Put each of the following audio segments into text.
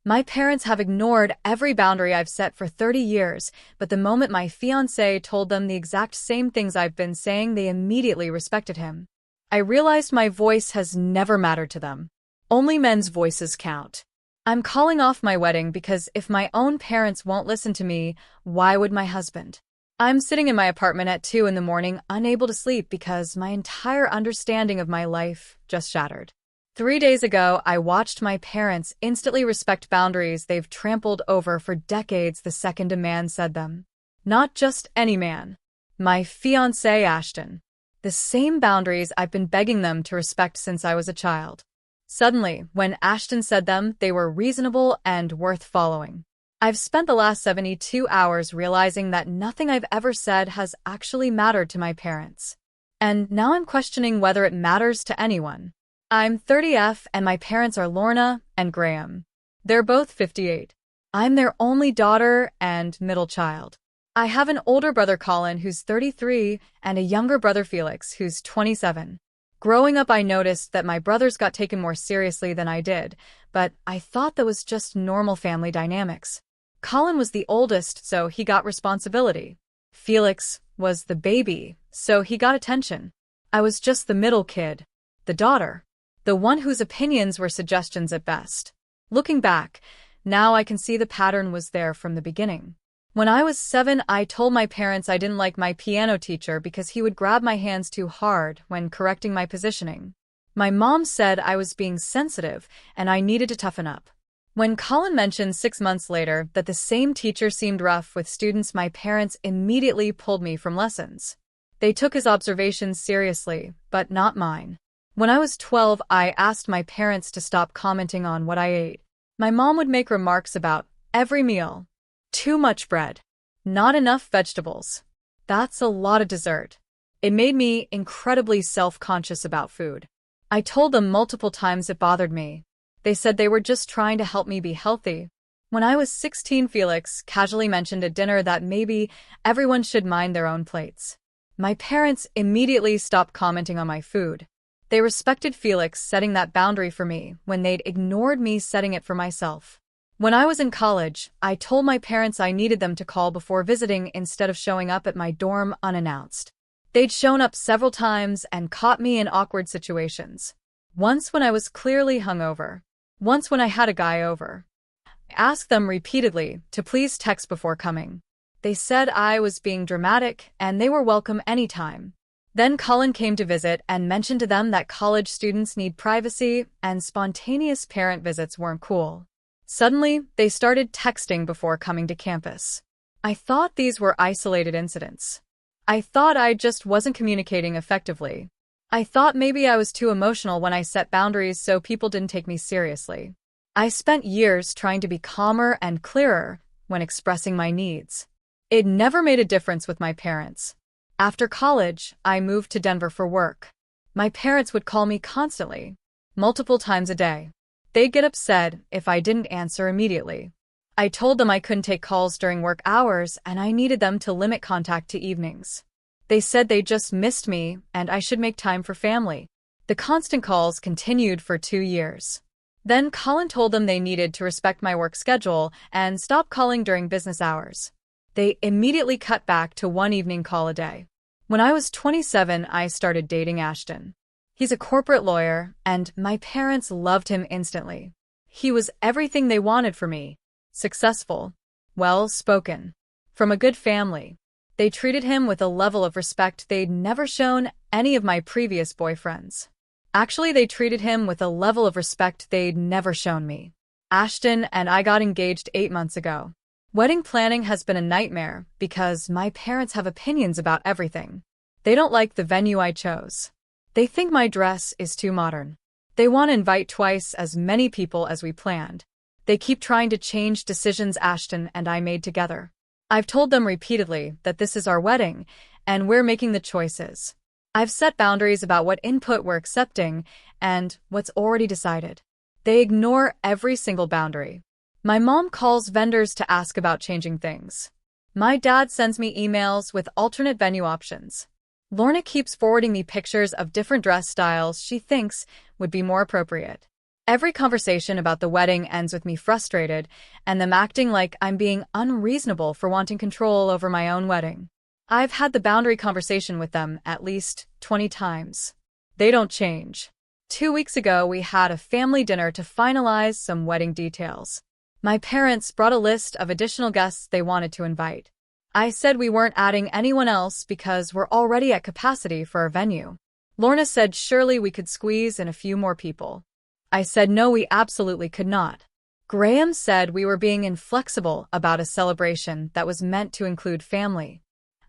My parents have ignored every boundary I've set for 30 years, but the moment my fiancé told them the exact same things I've been saying, they immediately respected him. I realized my voice has never mattered to them. Only men's voices count. I'm calling off my wedding because if my own parents won't listen to me, why would my husband? I'm sitting in my apartment at 2 in the morning, unable to sleep because my entire understanding of my life just shattered. 3 days ago, I watched my parents instantly respect boundaries they've trampled over for decades the second a man said them. Not just any man. My fiancé Ashton. The same boundaries I've been begging them to respect since I was a child. Suddenly, when Ashton said them, they were reasonable and worth following. I've spent the last 72 hours realizing that nothing I've ever said has actually mattered to my parents. And now I'm questioning whether it matters to anyone. I'm 30F and my parents are Lorna and Graham. They're both 58. I'm their only daughter and middle child. I have an older brother Colin who's 33 and a younger brother Felix who's 27. Growing up, I noticed that my brothers got taken more seriously than I did, but I thought that was just normal family dynamics. Colin was the oldest, so he got responsibility. Felix was the baby, so he got attention. I was just the middle kid, the daughter. The one whose opinions were suggestions at best. Looking back, now I can see the pattern was there from the beginning. When I was 7, I told my parents I didn't like my piano teacher because he would grab my hands too hard when correcting my positioning. My mom said I was being sensitive and I needed to toughen up. When Colin mentioned 6 months later that the same teacher seemed rough with students, my parents immediately pulled me from lessons. They took his observations seriously, but not mine. When I was 12, I asked my parents to stop commenting on what I ate. My mom would make remarks about every meal. Too much bread. Not enough vegetables. That's a lot of dessert. It made me incredibly self-conscious about food. I told them multiple times it bothered me. They said they were just trying to help me be healthy. When I was 16, Felix casually mentioned at dinner that maybe everyone should mind their own plates. My parents immediately stopped commenting on my food. They respected Felix setting that boundary for me when they'd ignored me setting it for myself. When I was in college, I told my parents I needed them to call before visiting instead of showing up at my dorm unannounced. They'd shown up several times and caught me in awkward situations. Once when I was clearly hungover. Once when I had a guy over. I asked them repeatedly to please text before coming. They said I was being dramatic and they were welcome anytime. Then Colin came to visit and mentioned to them that college students need privacy and spontaneous parent visits weren't cool. Suddenly, they started texting before coming to campus. I thought these were isolated incidents. I thought I just wasn't communicating effectively. I thought maybe I was too emotional when I set boundaries so people didn't take me seriously. I spent years trying to be calmer and clearer when expressing my needs. It never made a difference with my parents. After college, I moved to Denver for work. My parents would call me constantly, multiple times a day. They'd get upset if I didn't answer immediately. I told them I couldn't take calls during work hours and I needed them to limit contact to evenings. They said they just missed me and I should make time for family. The constant calls continued for 2 years. Then Colin told them they needed to respect my work schedule and stop calling during business hours. They immediately cut back to 1 evening call a day. When I was 27, I started dating Ashton. He's a corporate lawyer, and my parents loved him instantly. He was everything they wanted for me. Successful, well-spoken, from a good family. They treated him with a level of respect they'd never shown any of my previous boyfriends. Actually, they treated him with a level of respect they'd never shown me. Ashton and I got engaged 8 months ago. Wedding planning has been a nightmare because my parents have opinions about everything. They don't like the venue I chose. They think my dress is too modern. They want to invite twice as many people as we planned. They keep trying to change decisions Ashton and I made together. I've told them repeatedly that this is our wedding and we're making the choices. I've set boundaries about what input we're accepting and what's already decided. They ignore every single boundary. My mom calls vendors to ask about changing things. My dad sends me emails with alternate venue options. Lorna keeps forwarding me pictures of different dress styles she thinks would be more appropriate. Every conversation about the wedding ends with me frustrated and them acting like I'm being unreasonable for wanting control over my own wedding. I've had the boundary conversation with them at least 20 times. They don't change. 2 weeks ago, we had a family dinner to finalize some wedding details. My parents brought a list of additional guests they wanted to invite. I said we weren't adding anyone else because we're already at capacity for our venue. Lorna said surely we could squeeze in a few more people. I said no, we absolutely could not. Graham said we were being inflexible about a celebration that was meant to include family.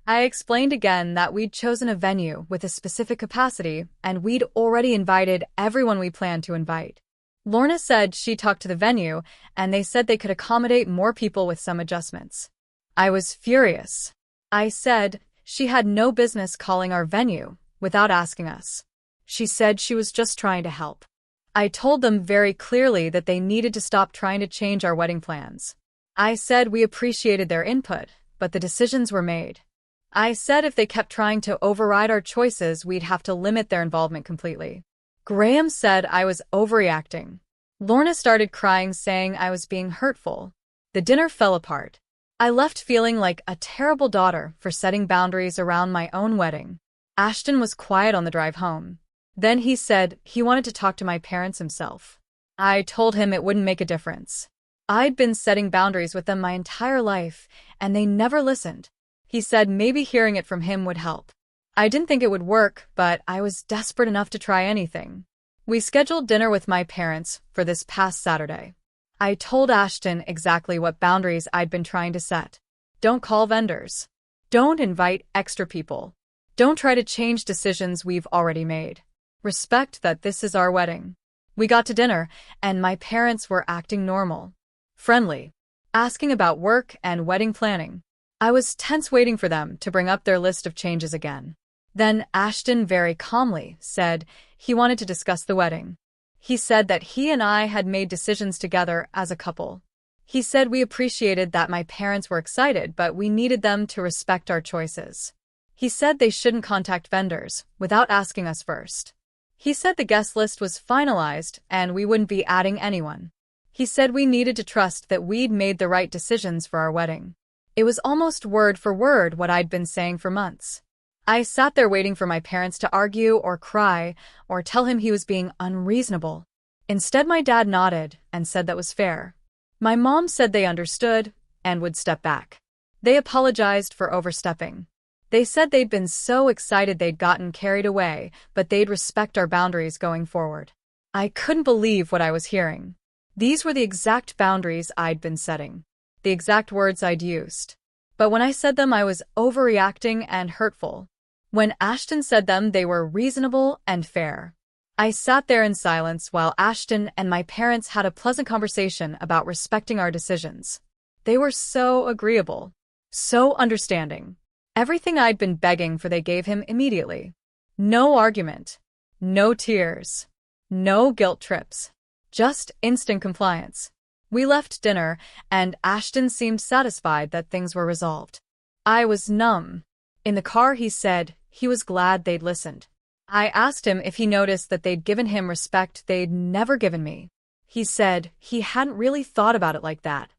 I explained again that we'd chosen a venue with a specific capacity and we'd already invited everyone we planned to invite. Lorna said she talked to the venue and they said they could accommodate more people with some adjustments. I was furious. I said she had no business calling our venue without asking us. She said she was just trying to help. I told them very clearly that they needed to stop trying to change our wedding plans. I said we appreciated their input, but the decisions were made. I said if they kept trying to override our choices, we'd have to limit their involvement completely. Graham said I was overreacting. Lorna started crying, saying I was being hurtful. The dinner fell apart. I left feeling like a terrible daughter for setting boundaries around my own wedding. Ashton was quiet on the drive home. Then he said he wanted to talk to my parents himself. I told him it wouldn't make a difference. I'd been setting boundaries with them my entire life, and they never listened. He said maybe hearing it from him would help. I didn't think it would work, but I was desperate enough to try anything. We scheduled dinner with my parents for this past Saturday. I told Ashton exactly what boundaries I'd been trying to set. Don't call vendors. Don't invite extra people. Don't try to change decisions we've already made. Respect that this is our wedding. We got to dinner, and my parents were acting normal. Friendly. Asking about work and wedding planning. I was tense waiting for them to bring up their list of changes again. Then Ashton very calmly said he wanted to discuss the wedding. He said that he and I had made decisions together as a couple. He said we appreciated that my parents were excited, but we needed them to respect our choices. He said they shouldn't contact vendors without asking us first. He said the guest list was finalized and we wouldn't be adding anyone. He said we needed to trust that we'd made the right decisions for our wedding. It was almost word for word what I'd been saying for months. I sat there waiting for my parents to argue or cry or tell him he was being unreasonable. Instead, my dad nodded and said that was fair. My mom said they understood and would step back. They apologized for overstepping. They said they'd been so excited they'd gotten carried away, but they'd respect our boundaries going forward. I couldn't believe what I was hearing. These were the exact boundaries I'd been setting. The exact words I'd used. But when I said them, I was overreacting and hurtful. When Ashton said them, they were reasonable and fair. I sat there in silence while Ashton and my parents had a pleasant conversation about respecting our decisions. They were so agreeable, so understanding. Everything I'd been begging for they gave him immediately. No argument, no tears, no guilt trips, just instant compliance. We left dinner, and Ashton seemed satisfied that things were resolved. I was numb. In the car, he said he was glad they'd listened. I asked him if he noticed that they'd given him respect they'd never given me. He said he hadn't really thought about it like that.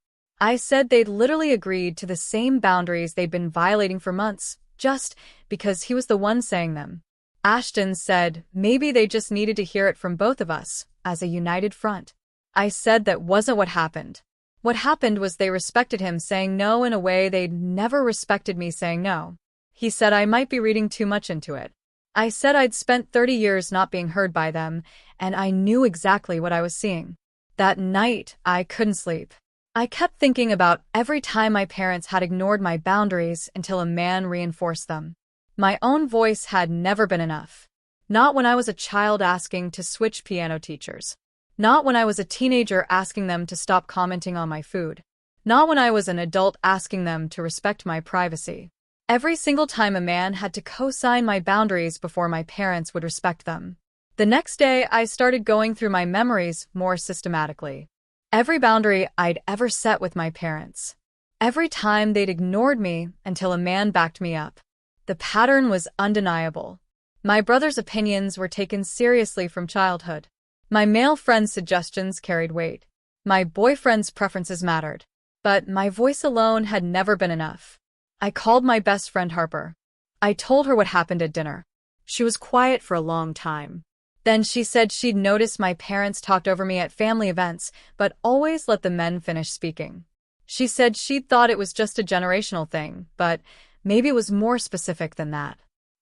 I said they'd literally agreed to the same boundaries they'd been violating for months, just because he was the one saying them. Ashton said maybe they just needed to hear it from both of us, as a united front. I said that wasn't what happened. What happened was they respected him saying no in a way they'd never respected me saying no. He said I might be reading too much into it. I said I'd spent 30 years not being heard by them, and I knew exactly what I was seeing. That night, I couldn't sleep. I kept thinking about every time my parents had ignored my boundaries until a man reinforced them. My own voice had never been enough. Not when I was a child asking to switch piano teachers. Not when I was a teenager asking them to stop commenting on my food. Not when I was an adult asking them to respect my privacy. Every single time a man had to co-sign my boundaries before my parents would respect them. The next day, I started going through my memories more systematically. Every boundary I'd ever set with my parents. Every time they'd ignored me until a man backed me up. The pattern was undeniable. My brother's opinions were taken seriously from childhood. My male friend's suggestions carried weight. My boyfriend's preferences mattered. But my voice alone had never been enough. I called my best friend Harper. I told her what happened at dinner. She was quiet for a long time. Then she said she'd noticed my parents talked over me at family events, but always let the men finish speaking. She said she'd thought it was just a generational thing, but maybe it was more specific than that.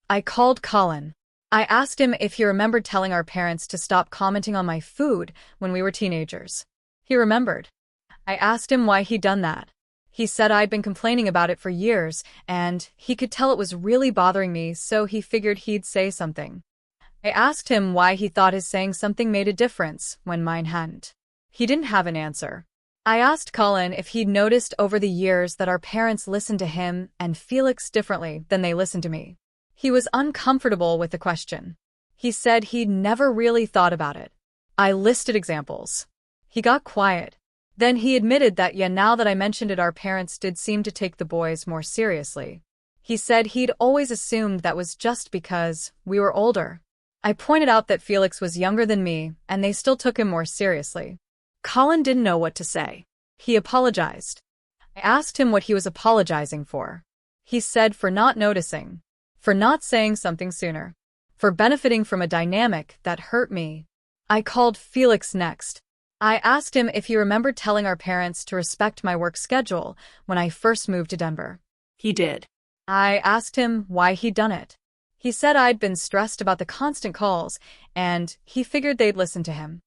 I called Colin. I asked him if he remembered telling our parents to stop commenting on my food when we were teenagers. He remembered. I asked him why he'd done that. He said I'd been complaining about it for years, and he could tell it was really bothering me, so he figured he'd say something. I asked him why he thought his saying something made a difference when mine hadn't. He didn't have an answer. I asked Colin if he'd noticed over the years that our parents listened to him and Felix differently than they listened to me. He was uncomfortable with the question. He said he'd never really thought about it. I listed examples. He got quiet. Then he admitted that now that I mentioned it, our parents did seem to take the boys more seriously. He said he'd always assumed that was just because we were older. I pointed out that Felix was younger than me, and they still took him more seriously. Colin didn't know what to say. He apologized. I asked him what he was apologizing for. He said for not noticing, for not saying something sooner, for benefiting from a dynamic that hurt me. I called Felix next. I asked him if he remembered telling our parents to respect my work schedule when I first moved to Denver. He did. I asked him why he'd done it. He said I'd been stressed about the constant calls, and he figured they'd listen to him.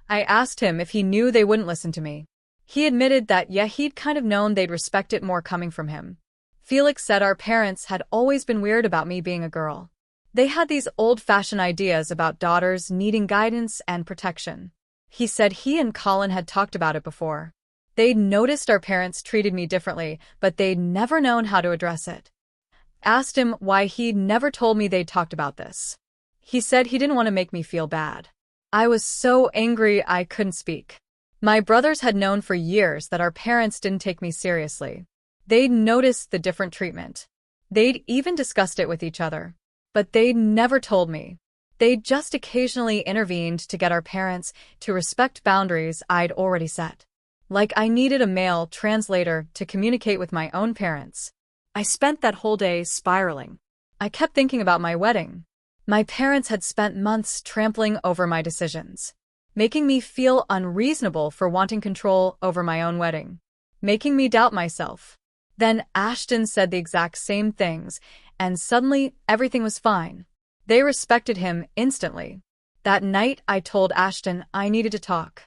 I asked him if he knew they wouldn't listen to me. He admitted that he'd kind of known they'd respect it more coming from him. Felix said our parents had always been weird about me being a girl. They had these old-fashioned ideas about daughters needing guidance and protection. He said he and Colin had talked about it before. They'd noticed our parents treated me differently, but they'd never known how to address it. Asked him why he'd never told me they'd talked about this. He said he didn't want to make me feel bad. I was so angry I couldn't speak. My brothers had known for years that our parents didn't take me seriously. They'd noticed the different treatment. They'd even discussed it with each other. But they'd never told me. They'd just occasionally intervened to get our parents to respect boundaries I'd already set. Like I needed a male translator to communicate with my own parents. I spent that whole day spiraling. I kept thinking about my wedding. My parents had spent months trampling over my decisions, making me feel unreasonable for wanting control over my own wedding, making me doubt myself. Then Ashton said the exact same things, and suddenly everything was fine. They respected him instantly. That night, I told Ashton I needed to talk.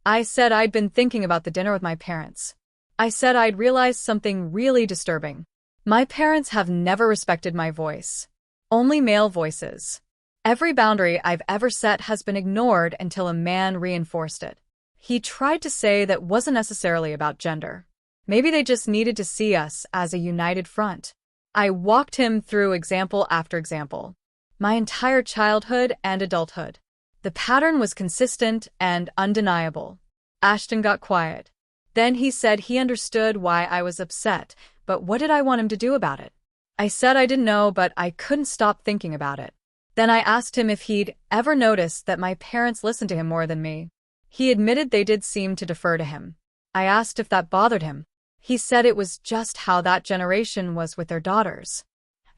I said I'd been thinking about the dinner with my parents. I said I'd realized something really disturbing. My parents have never respected my voice. Only male voices. Every boundary I've ever set has been ignored until a man reinforced it. He tried to say that wasn't necessarily about gender. Maybe they just needed to see us as a united front. I walked him through example after example. My entire childhood and adulthood. The pattern was consistent and undeniable. Ashton got quiet. Then he said he understood why I was upset, but what did I want him to do about it? I said I didn't know, but I couldn't stop thinking about it. Then I asked him if he'd ever noticed that my parents listened to him more than me. He admitted they did seem to defer to him. I asked if that bothered him. He said it was just how that generation was with their daughters.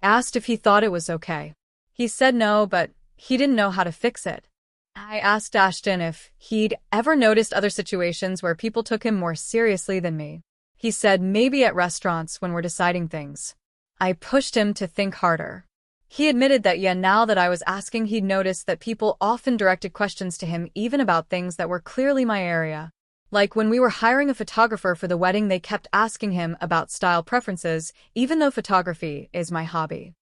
Asked if he thought it was okay. He said no, but he didn't know how to fix it. I asked Ashton if he'd ever noticed other situations where people took him more seriously than me. He said maybe at restaurants when we're deciding things. I pushed him to think harder. He admitted that now that I was asking, he'd noticed that people often directed questions to him even about things that were clearly my area. Like when we were hiring a photographer for the wedding, they kept asking him about style preferences, even though photography is my hobby.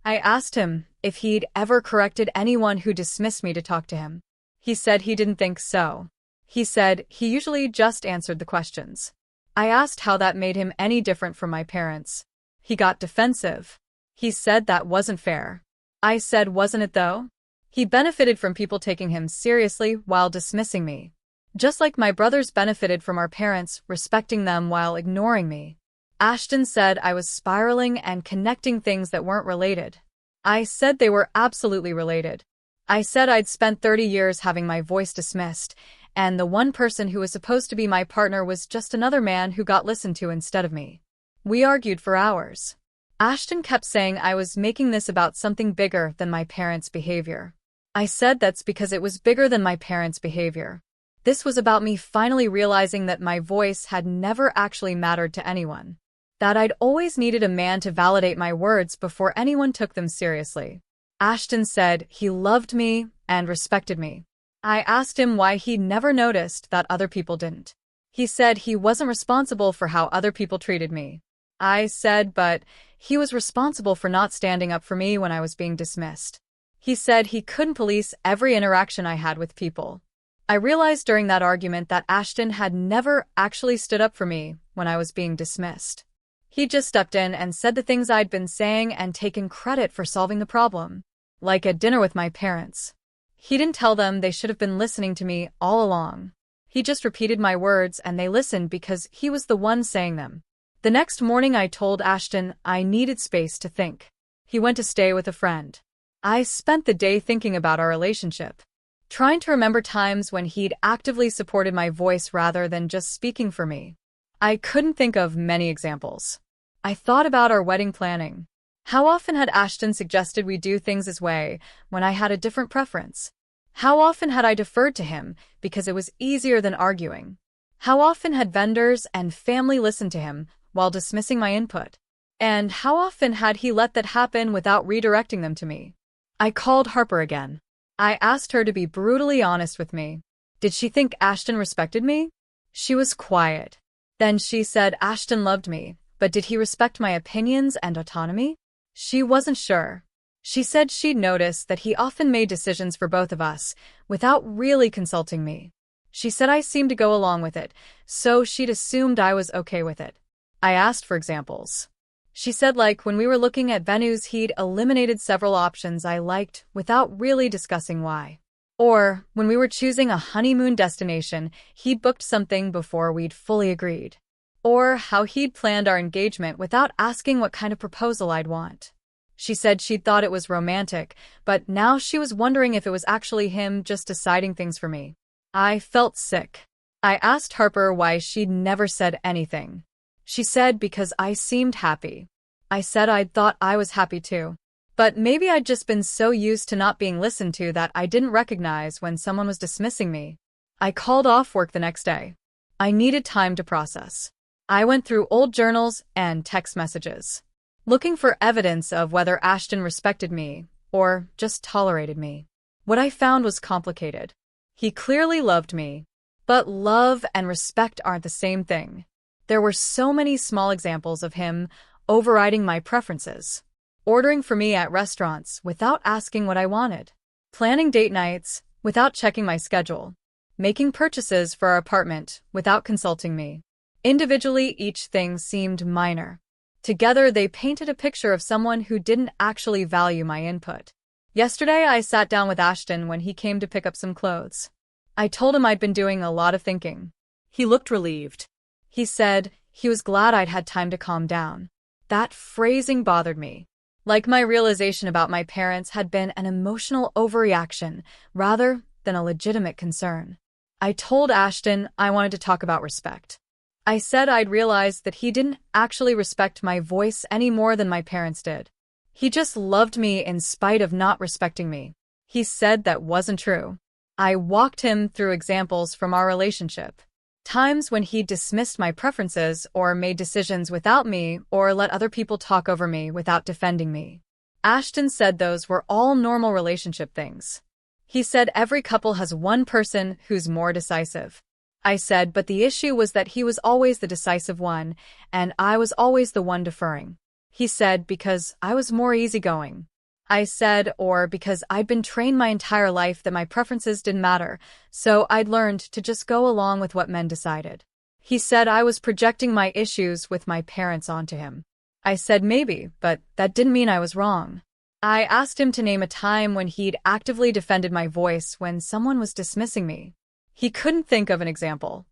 I asked him if he'd ever corrected anyone who dismissed me to talk to him. He said he didn't think so. He said he usually just answered the questions. I asked how that made him any different from my parents. He got defensive. He said that wasn't fair. I said, wasn't it though? He benefited from people taking him seriously while dismissing me. Just like my brothers benefited from our parents respecting them while ignoring me. Ashton said I was spiraling and connecting things that weren't related. I said they were absolutely related. I said I'd spent 30 years having my voice dismissed, and the one person who was supposed to be my partner was just another man who got listened to instead of me. We argued for hours. Ashton kept saying I was making this about something bigger than my parents' behavior. I said that's because it was bigger than my parents' behavior. This was about me finally realizing that my voice had never actually mattered to anyone. That I'd always needed a man to validate my words before anyone took them seriously. Ashton said he loved me and respected me. I asked him why he never noticed that other people didn't. He said he wasn't responsible for how other people treated me. I said, but he was responsible for not standing up for me when I was being dismissed. He said he couldn't police every interaction I had with people. I realized during that argument that Ashton had never actually stood up for me when I was being dismissed. He just stepped in and said the things I'd been saying and taken credit for solving the problem. Like at dinner with my parents. He didn't tell them they should have been listening to me all along. He just repeated my words and they listened because he was the one saying them. The next morning I told Ashton I needed space to think. He went to stay with a friend. I spent the day thinking about our relationship, trying to remember times when he'd actively supported my voice rather than just speaking for me. I couldn't think of many examples. I thought about our wedding planning. How often had Ashton suggested we do things his way when I had a different preference? How often had I deferred to him because it was easier than arguing? How often had vendors and family listened to him while dismissing my input? And how often had he let that happen without redirecting them to me? I called Harper again. I asked her to be brutally honest with me. Did she think Ashton respected me? She was quiet. Then she said Ashton loved me, but did he respect my opinions and autonomy? She wasn't sure. She said she'd noticed that he often made decisions for both of us, without really consulting me. She said I seemed to go along with it, so she'd assumed I was okay with it. I asked for examples. She said like when we were looking at venues he'd eliminated several options I liked without really discussing why. Or, when we were choosing a honeymoon destination, he'd booked something before we'd fully agreed. Or how he'd planned our engagement without asking what kind of proposal I'd want. She said she'd thought it was romantic, but now she was wondering if it was actually him just deciding things for me. I felt sick. I asked Harper why she'd never said anything. She said because I seemed happy. I said I'd thought I was happy too. But maybe I'd just been so used to not being listened to that I didn't recognize when someone was dismissing me. I called off work the next day. I needed time to process. I went through old journals and text messages, looking for evidence of whether Ashton respected me or just tolerated me. What I found was complicated. He clearly loved me, but love and respect aren't the same thing. There were so many small examples of him overriding my preferences. Ordering for me at restaurants without asking what I wanted. Planning date nights without checking my schedule. Making purchases for our apartment without consulting me. Individually, each thing seemed minor. Together, they painted a picture of someone who didn't actually value my input. Yesterday, I sat down with Ashton when he came to pick up some clothes. I told him I'd been doing a lot of thinking. He looked relieved. He said he was glad I'd had time to calm down. That phrasing bothered me. Like my realization about my parents had been an emotional overreaction rather than a legitimate concern. I told Ashton I wanted to talk about respect. I said I'd realized that he didn't actually respect my voice any more than my parents did. He just loved me in spite of not respecting me. He said that wasn't true. I walked him through examples from our relationship. Times when he dismissed my preferences or made decisions without me or let other people talk over me without defending me. Ashton said those were all normal relationship things. He said every couple has one person who's more decisive. I said, but the issue was that he was always the decisive one, and I was always the one deferring. He said because I was more easygoing. I said, or because I'd been trained my entire life that my preferences didn't matter, so I'd learned to just go along with what men decided. He said I was projecting my issues with my parents onto him. I said maybe, but that didn't mean I was wrong. I asked him to name a time when he'd actively defended my voice when someone was dismissing me. He couldn't think of an example.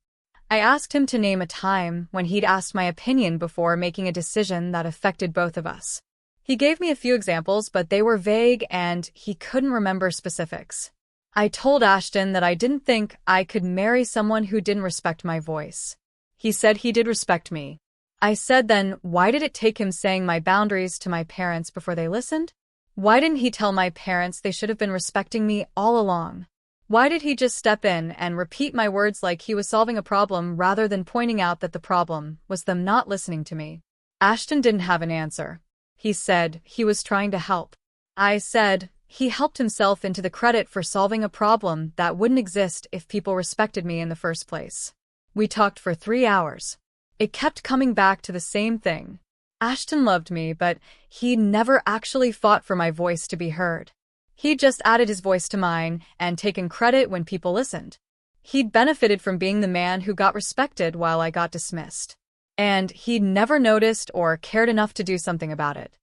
I asked him to name a time when he'd asked my opinion before making a decision that affected both of us. He gave me a few examples, but they were vague and he couldn't remember specifics. I told Ashton that I didn't think I could marry someone who didn't respect my voice. He said he did respect me. I said then, why did it take him saying my boundaries to my parents before they listened? Why didn't he tell my parents they should have been respecting me all along? Why did he just step in and repeat my words like he was solving a problem rather than pointing out that the problem was them not listening to me? Ashton didn't have an answer. He said he was trying to help. I said he helped himself into the credit for solving a problem that wouldn't exist if people respected me in the first place. We talked for 3 hours. It kept coming back to the same thing. Ashton loved me, but he never actually fought for my voice to be heard. He'd just added his voice to mine and taken credit when people listened. He'd benefited from being the man who got respected while I got dismissed. And he'd never noticed or cared enough to do something about it.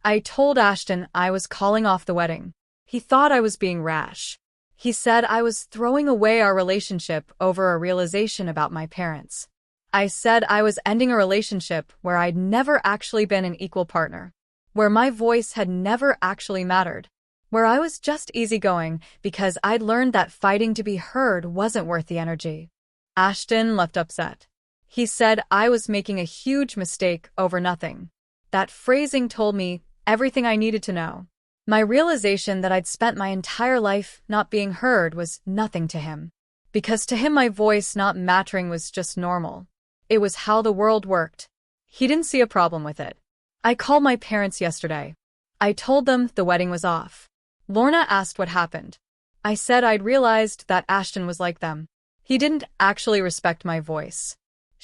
I told Ashton I was calling off the wedding. He thought I was being rash. He said I was throwing away our relationship over a realization about my parents. I said I was ending a relationship where I'd never actually been an equal partner, where my voice had never actually mattered, where I was just easygoing because I'd learned that fighting to be heard wasn't worth the energy. Ashton left upset. He said I was making a huge mistake over nothing. That phrasing told me everything I needed to know. My realization that I'd spent my entire life not being heard was nothing to him. Because to him my voice not mattering was just normal. It was how the world worked. He didn't see a problem with it. I called my parents yesterday. I told them the wedding was off. Lorna asked what happened. I said I'd realized that Ashton was like them. He didn't actually respect my voice.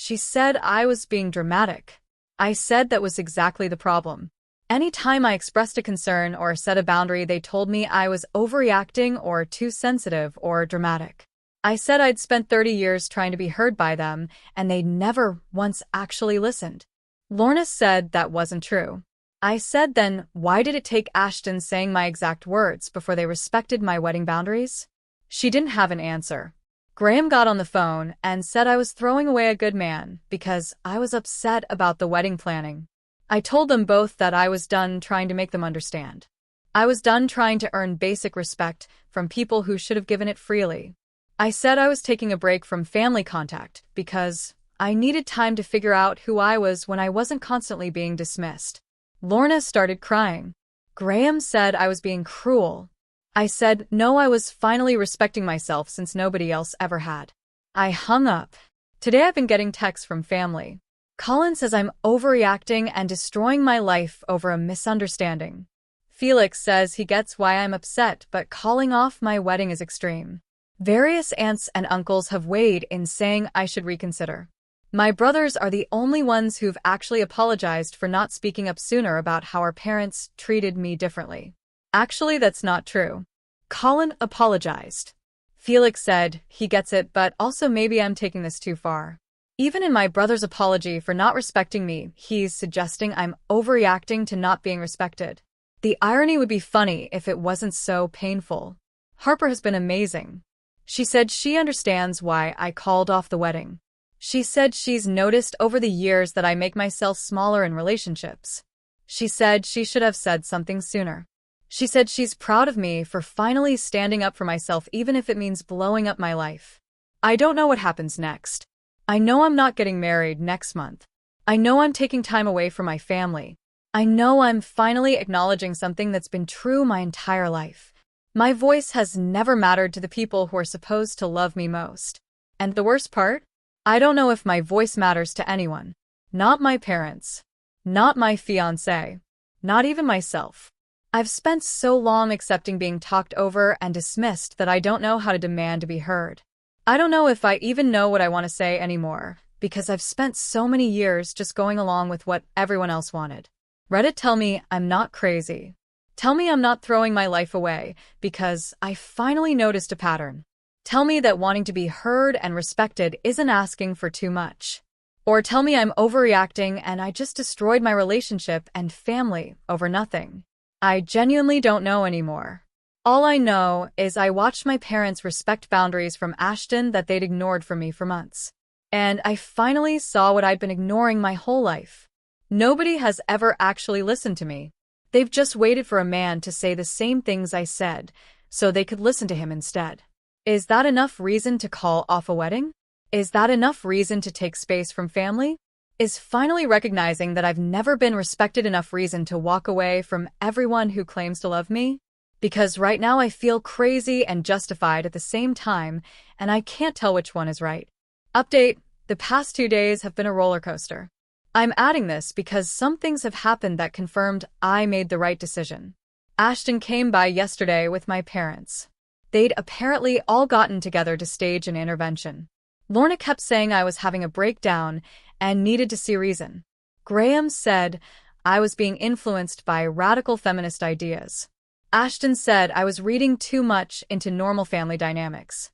She said I was being dramatic. I said that was exactly the problem. Any time I expressed a concern or set a boundary, they told me I was overreacting or too sensitive or dramatic. I said I'd spent 30 years trying to be heard by them, and they'd never once actually listened. Lorna said that wasn't true. I said then, why did it take Ashton saying my exact words before they respected my wedding boundaries? She didn't have an answer. Graham got on the phone and said I was throwing away a good man because I was upset about the wedding planning. I told them both that I was done trying to make them understand. I was done trying to earn basic respect from people who should have given it freely. I said I was taking a break from family contact because I needed time to figure out who I was when I wasn't constantly being dismissed. Lorna started crying. Graham said I was being cruel. I said, no, I was finally respecting myself since nobody else ever had. I hung up. Today I've been getting texts from family. Colin says I'm overreacting and destroying my life over a misunderstanding. Felix says he gets why I'm upset, but calling off my wedding is extreme. Various aunts and uncles have weighed in saying I should reconsider. My brothers are the only ones who've actually apologized for not speaking up sooner about how our parents treated me differently. Actually, that's not true. Colin apologized. Felix said he gets it, but also maybe I'm taking this too far. Even in my brother's apology for not respecting me, he's suggesting I'm overreacting to not being respected. The irony would be funny if it wasn't so painful. Harper has been amazing. She said she understands why I called off the wedding. She said she's noticed over the years that I make myself smaller in relationships. She said she should have said something sooner. She said she's proud of me for finally standing up for myself even if it means blowing up my life. I don't know what happens next. I know I'm not getting married next month. I know I'm taking time away from my family. I know I'm finally acknowledging something that's been true my entire life. My voice has never mattered to the people who are supposed to love me most. And the worst part? I don't know if my voice matters to anyone. Not my parents. Not my fiancé. Not even myself. I've spent so long accepting being talked over and dismissed that I don't know how to demand to be heard. I don't know if I even know what I want to say anymore, because I've spent so many years just going along with what everyone else wanted. Reddit, tell me I'm not crazy. Tell me I'm not throwing my life away, because I finally noticed a pattern. Tell me that wanting to be heard and respected isn't asking for too much. Or tell me I'm overreacting and I just destroyed my relationship and family over nothing. I genuinely don't know anymore. All I know is I watched my parents respect boundaries from Ashton that they'd ignored from me for months. And I finally saw what I'd been ignoring my whole life. Nobody has ever actually listened to me. They've just waited for a man to say the same things I said, so they could listen to him instead. Is that enough reason to call off a wedding? Is that enough reason to take space from family? Is finally recognizing that I've never been respected enough reason to walk away from everyone who claims to love me? Because right now I feel crazy and justified at the same time, and I can't tell which one is right. Update: the past 2 days have been a roller coaster. I'm adding this because some things have happened that confirmed I made the right decision. Ashton came by yesterday with my parents. They'd apparently all gotten together to stage an intervention. Lorna kept saying I was having a breakdown and needed to see reason. Graham said I was being influenced by radical feminist ideas. Ashton said I was reading too much into normal family dynamics.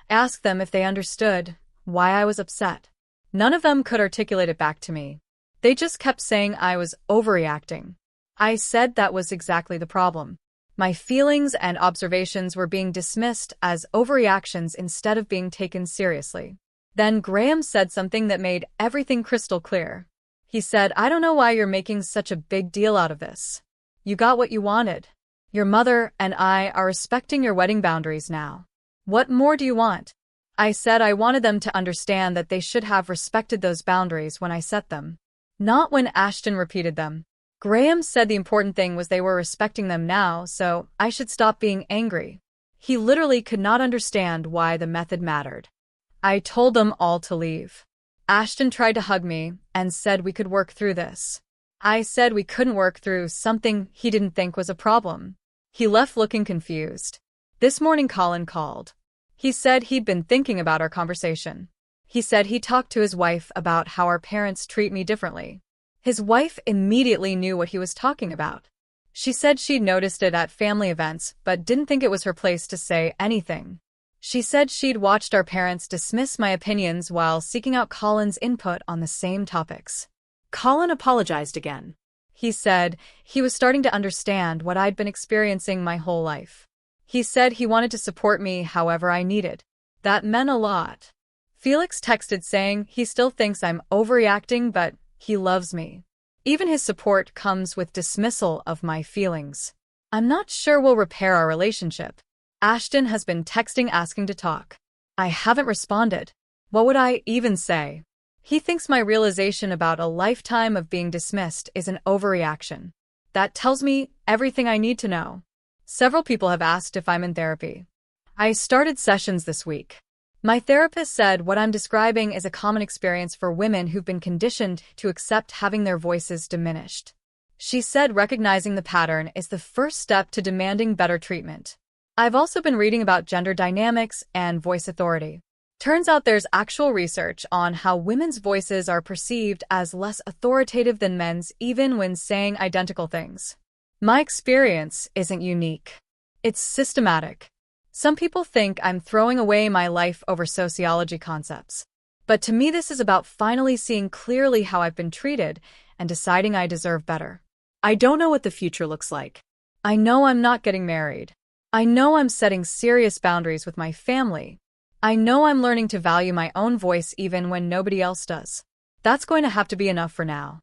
I asked them if they understood why I was upset. None of them could articulate it back to me. They just kept saying I was overreacting. I said that was exactly the problem. My feelings and observations were being dismissed as overreactions instead of being taken seriously. Then Graham said something that made everything crystal clear. He said, "I don't know why you're making such a big deal out of this. You got what you wanted. Your mother and I are respecting your wedding boundaries now. What more do you want?" I said I wanted them to understand that they should have respected those boundaries when I set them, not when Ashton repeated them. Graham said the important thing was they were respecting them now, so I should stop being angry. He literally could not understand why the method mattered. I told them all to leave. Ashton tried to hug me and said we could work through this. I said we couldn't work through something he didn't think was a problem. He left looking confused. This morning Colin called. He said he'd been thinking about our conversation. He said he talked to his wife about how our parents treat me differently. His wife immediately knew what he was talking about. She said she'd noticed it at family events, but didn't think it was her place to say anything. She said she'd watched our parents dismiss my opinions while seeking out Colin's input on the same topics. Colin apologized again. He said he was starting to understand what I'd been experiencing my whole life. He said he wanted to support me however I needed. That meant a lot. Felix texted saying he still thinks I'm overreacting, but he loves me. Even his support comes with dismissal of my feelings. I'm not sure we'll repair our relationship. Ashton has been texting asking to talk. I haven't responded. What would I even say? He thinks my realization about a lifetime of being dismissed is an overreaction. That tells me everything I need to know. Several people have asked if I'm in therapy. I started sessions this week. My therapist said what I'm describing is a common experience for women who've been conditioned to accept having their voices diminished. She said recognizing the pattern is the first step to demanding better treatment. I've also been reading about gender dynamics and voice authority. Turns out there's actual research on how women's voices are perceived as less authoritative than men's even when saying identical things. My experience isn't unique. It's systematic. Some people think I'm throwing away my life over sociology concepts. But to me, this is about finally seeing clearly how I've been treated and deciding I deserve better. I don't know what the future looks like. I know I'm not getting married. I know I'm setting serious boundaries with my family. I know I'm learning to value my own voice even when nobody else does. That's going to have to be enough for now.